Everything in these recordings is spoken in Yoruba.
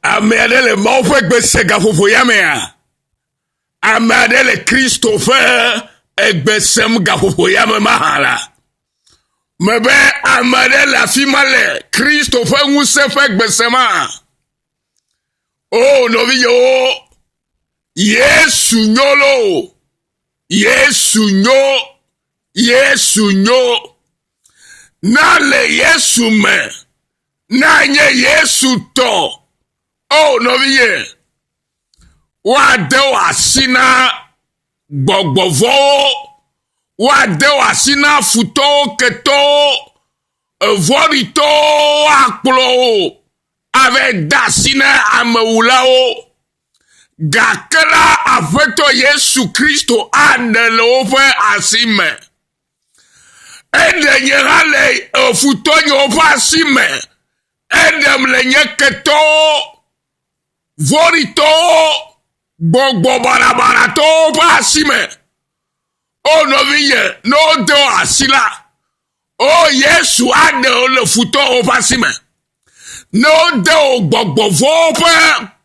ame aɖe le Mawu ƒe gbe se gaƒoƒo ya mea. Ame aɖe le Kristo ƒe egbe sem gaƒoƒo ya me mahã la. Mebe ame aɖe le afi ma le Kristo ƒe ŋusẽ ƒe gbe sema. O nɔviyewo, Yesu nyo lo. Yesu nyo. Yesu nyo. Na le Yesu me. Na nye Yesu tɔ. O nɔviye. Woade wo asi na gbɔgbɔvɔwo. Woade wo asi na futɔwo, ketɔwo, vɔɖitɔwo, akplɔwo. Ave da asi na amewulawo. Gake la Aƒetɔ Yesu Kristo aɖe le woƒe asi me. Eɖe nye hã le futɔ nye woƒe asi me. Eɖem le nye ketɔwo, vɔɖitɔwo, gbɔgbɔ barabaratɔwo ƒe asi me. O nɔviye, ne wode wo asi la, o Yesu aɖe wo le futɔwo ƒe asi me. Ne wode wo gbɔgbɔvɔwo ƒe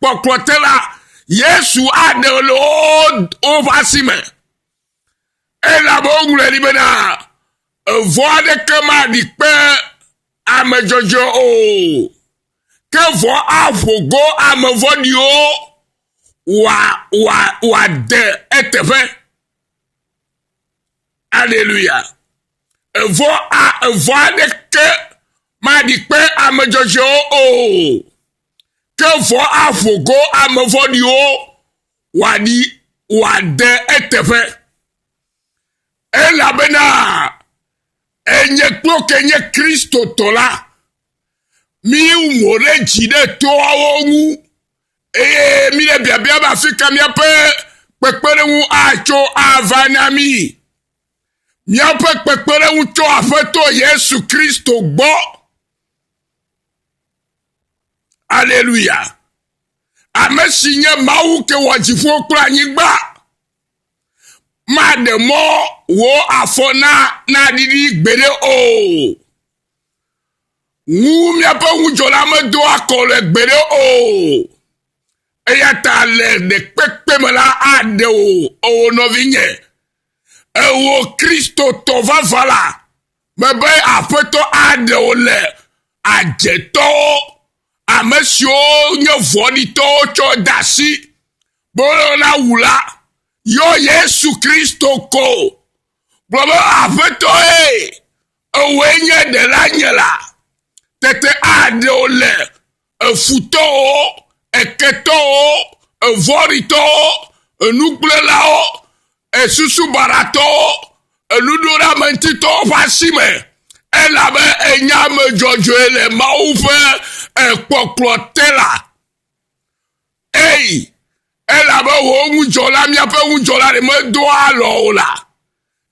kpɔkplɔ te la, Yesu aɖe wo le woƒe asi me. Elabe woŋlɔe ɖi bena evɔ aɖeke maɖi kpe ame dzɔdzɔ o. Ke vɔ aƒo go ame vɔ̃ɖiwo wòade eteƒe. Alléluia. Evɔ aɖeke maɖi kpe ame dzɔdzɔwo o. Ke vɔ aƒo go ame vɔ̃ɖiwo wòade eteƒe. Elabena enye kplo ke nye Kristo tɔ la, mi ŋo ɖe dzi ɖe toawo ŋu, eye mi le biabia be afi ka miaƒe kpekpeɖeŋu atso ava na mi. Miaƒe kpekpeɖeŋu tso Aƒetɔ Yesu Kristo gbɔ. Alléluia. Ame si nye Mawu ke wɔ dziƒo kple anyigba. Maɖe mɔ wo afɔ na ɖiɖi gbeɖe o. Ŋu miaƒe ŋudzɔla medo akɔ le gbeɖe o. Eya ta le ɖekpekpe me la aɖe o nɔvinye. Ewo Kristo tɔ vava la. Mebe Aƒetɔ aɖe wo le adzetɔwo. Ame siwo nye vɔɖitɔwo tsɔ da asi. Bona wu la. Yo Yesu Kristo ko. Gblɔ be Aƒetɔ ewoe nye ɖela nye la. Tete aɖewo le efutɔwo, eketɔwo, evɔɖitɔwo, enugblẽlawo, esusubaratɔwo, enuɖoɖametitɔwo ƒe asi me. Elabe enye ame dzɔdzɔe le Mawu ƒe kpɔkplɔ te la. Elabe wo ŋudzɔla, miaƒe ŋudzɔla ɖe medo alɔ o la.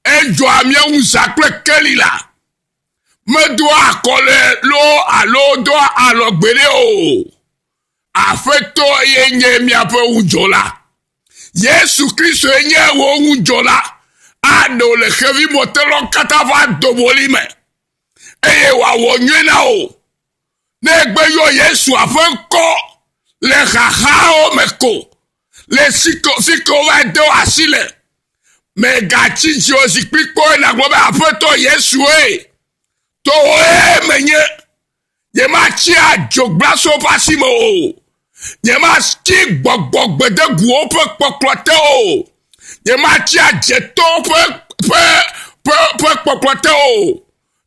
Edzɔa mia ŋu zã kple keli la. Medo akɔ le lo alo do alɔ gbeɖe o. Aƒetɔ ye nye miaƒe ŋudzɔla. Yesu Kristo ye nye wo ŋudzɔla. Aɖewo le xevimɔtelɔ katã va doboli me. Eye wòawɔ nyuie na o. Ne egbe yɔ Yesu aƒe ŋkɔ le xaxawo me ko. Le fi ke wova de wo asi le. Megatsi dziwo zikpui kpɔe na gblɔ be Aƒetɔ Yesu to woe menye. Nyematsi adzogblaso ƒe asi me o. Nyematsi gbɔgbɔ gbedeguwo ƒe kpɔkplɔ te o. Nyematsi adzetɔwo ƒe kpɔkplɔ te o.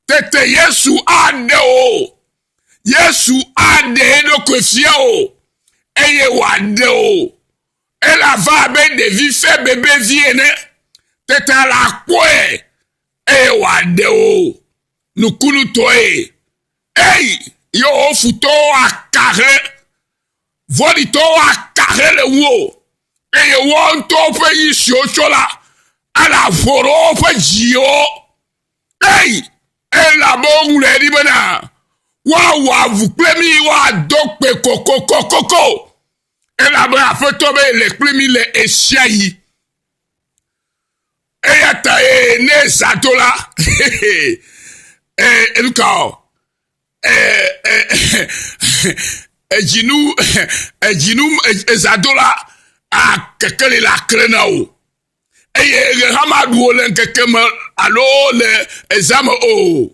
Tete Yesu aɖe o. Yesu aɖe eɖokui fia o. Eye wòaɖe o. Elava abe ɖevi fe bebevi ene. Tete la kpɔe. Eye wòaɖe o. Nukunutɔe. Yewo futɔwo akahe. Vɔɖitɔwo akahe le ŋuwo. Eye wo ŋutɔ ƒe yi siwo tsɔ la. Ala ƒo ɖe woƒe dziwo. Elabe woŋlɔe ɖi bena woawɔ avu kple mi woado kpe kokokokoko. Elabe Aƒetɔ be le kple mi le esia yi. Eya ta ne zato la. Eluka o. ejinu ezadola a kekele la krena o eye hamadu le kekeme alo le exame o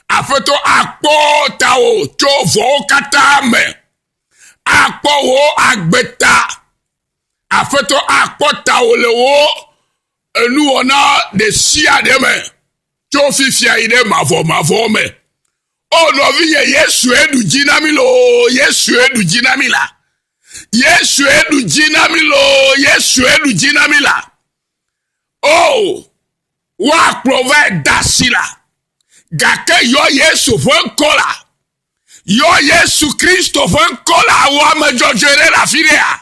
afeto akpo ta o tso vo kata me akpo wo agbeta afeto akpo ta o le wo enu ona de sia de me tso fifia ide mavo me o no vi Yesu edu jinami lo Yesu edu jinami la Yesu edu jinami lo Yesu edu jinami la oh wa provide dasila gake yo Yesu fon kola yo Yesu Kristo fon kola wa majojere la filia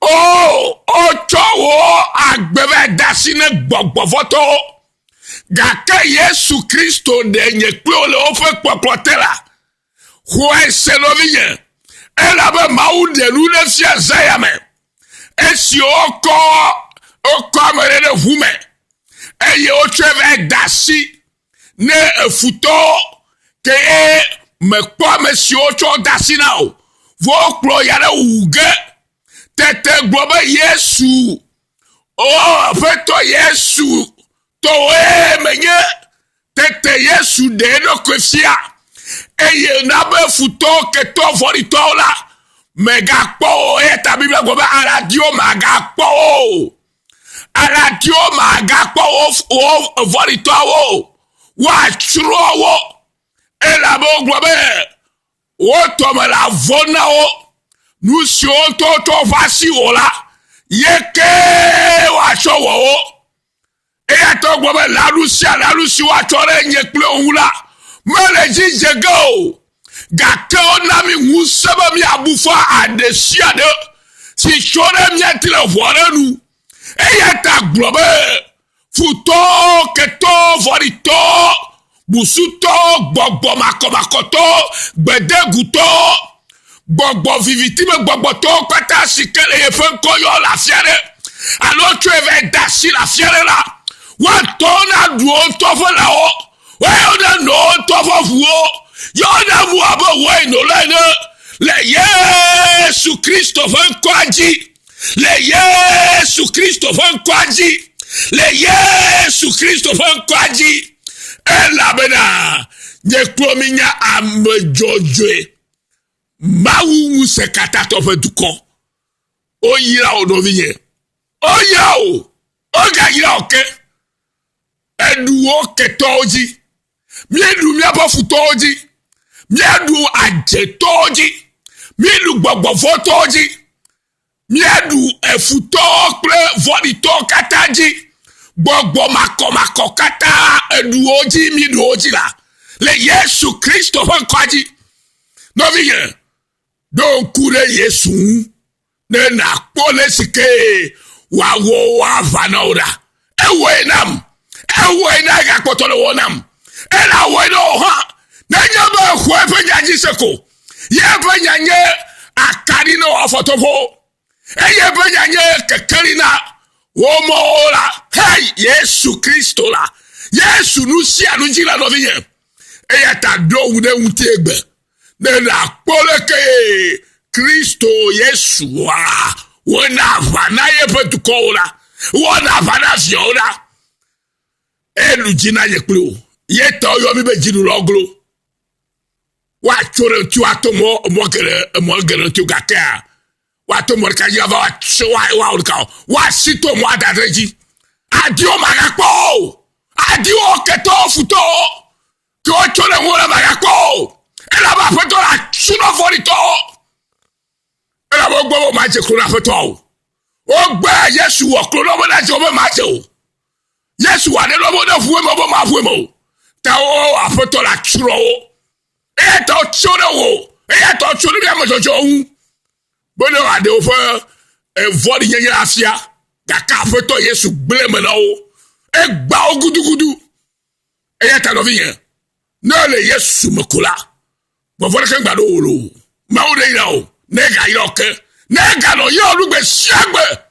oh ochowo agbebe dasine gbogbo foto gake Yesu Kristo de nye pe ole o fe popotela ho seloviye ela be mawu de lu ne fia zayame esi oko amere de hume eye o treve dasi ne efuto ke me kwa mesi o cho dasi na o vo klo yare uge tete globe Yesu oh feto Yesu to menye tete Yesu de no kwefia eye na be futo ke to vorito la mega po eta biblia globe aradio maga po aradio maga po o vorito o wa churo wo ela bo globe o to me la vona o nu si o to vasi o la yeke wa cho wo eya to globe la lusi wa chore nye kple ohula mele jijego gake onami ngusebe mi abufa adesia de si chore mi atile vorenu eya ta globe futo keto vorito busuto gbogbo makomakoto gbedeguto gbogbo vivitime gbogbo to kwata sikele yefen koyo la fiere alo treve dasi la fiere la wa tona duo tofo la o wa oda no tofo fuo yoda mu abo wo ino le Yesu Kristo fan kwaji le Yesu Kristo fan kwaji le Yesu Kristo fan kwaji ela bena nye klominya amejojwe mawu sekata tofe duko o yira o novinye o ya o ga yira oke edu o ketoji miedu miapo futoji miedu ajetoji miedu gbogbo fotoji miedu efuto kle vorito kataji gbogbo mako kata edu oji miedu oji la le Yesu Kristo fan kwaji noviye don kure Yesu ne na pole sike wa wo wa vanaura ewe na ga potolo wonam ela we no ha na nyaba khwe penyaji seko ye penyanye akari no afotofo eye penyanye kekelina wo mola hey Yesu Kristo la Yesu nu si anujila no viye eye ta do wude wutegbe ne na pole ke Kristo Yesu wa wona vana ye petukola wona vana fiona elu jina ye klo ye to yo mi be jiru loglo wa chore tu atomo mo gere tu gaka wa to mo ka ya va wa wa sito mo adareji adio magapo adio keto futo to chore mo la magapo ela ba feto la chuno forito ela bo gbo ma je kro na feto o gba Yesu wo kro lo mo na je o ma je o Yesu wa de lo mo de fuwe mo ma fuwe mo ta o afeto la churo o e to churo o e to churo bi amojojo hu bono ade o fe e vori nyenye afia ga ka afeto Yesu gbele me na o e gba ogudugudu e ta no viyen no le Yesu mekola bo vori ke gbado o lo ma o de ira o ne ga ira oke ne ga no yo olugbe siagbe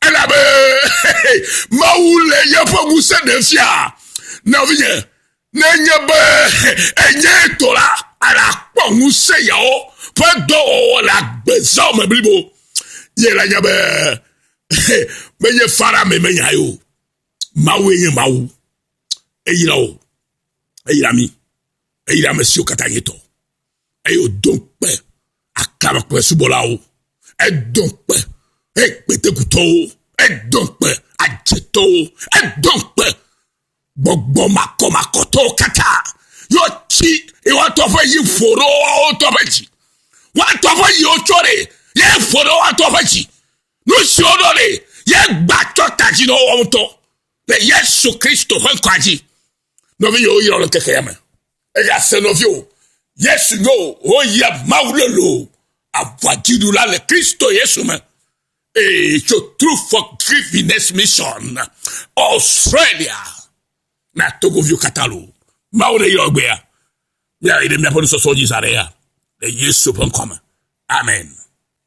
ela be maule ye fogu se defia na viye nenye be enye tola ala pongu se yo Fais do la besoin me blibo. Ye la nyabe. Me ye fara me nyayo. Mawe ye mawu. Eyira o. Eyira mi. Eyira monsieur Katayeto. Eyo donpe. Akaba kwe subola o. E donpe. E pete kuto o. E donpe. Ajeto o. E donpe. Gbogbo makoto kata. Yo chi. E wa tofe yi foro o tofe chi. Wa tofe yi o chore. Ye foro wa tofe chi. No si odore. Ye bato taji no wa to. Le Yesu Kristo fen kwaji. No vi yo yiro keke yame. E ya se no vio. Yesu no o ya maulolo. Avwajidu la le Kristo Yesu me. E cho true forgiveness mission. Australia. Na togo vio katalo. Maule yiro gbe ya. Ya ide mi aponu so soji sare ya. Le Yesu fen koma. Amen.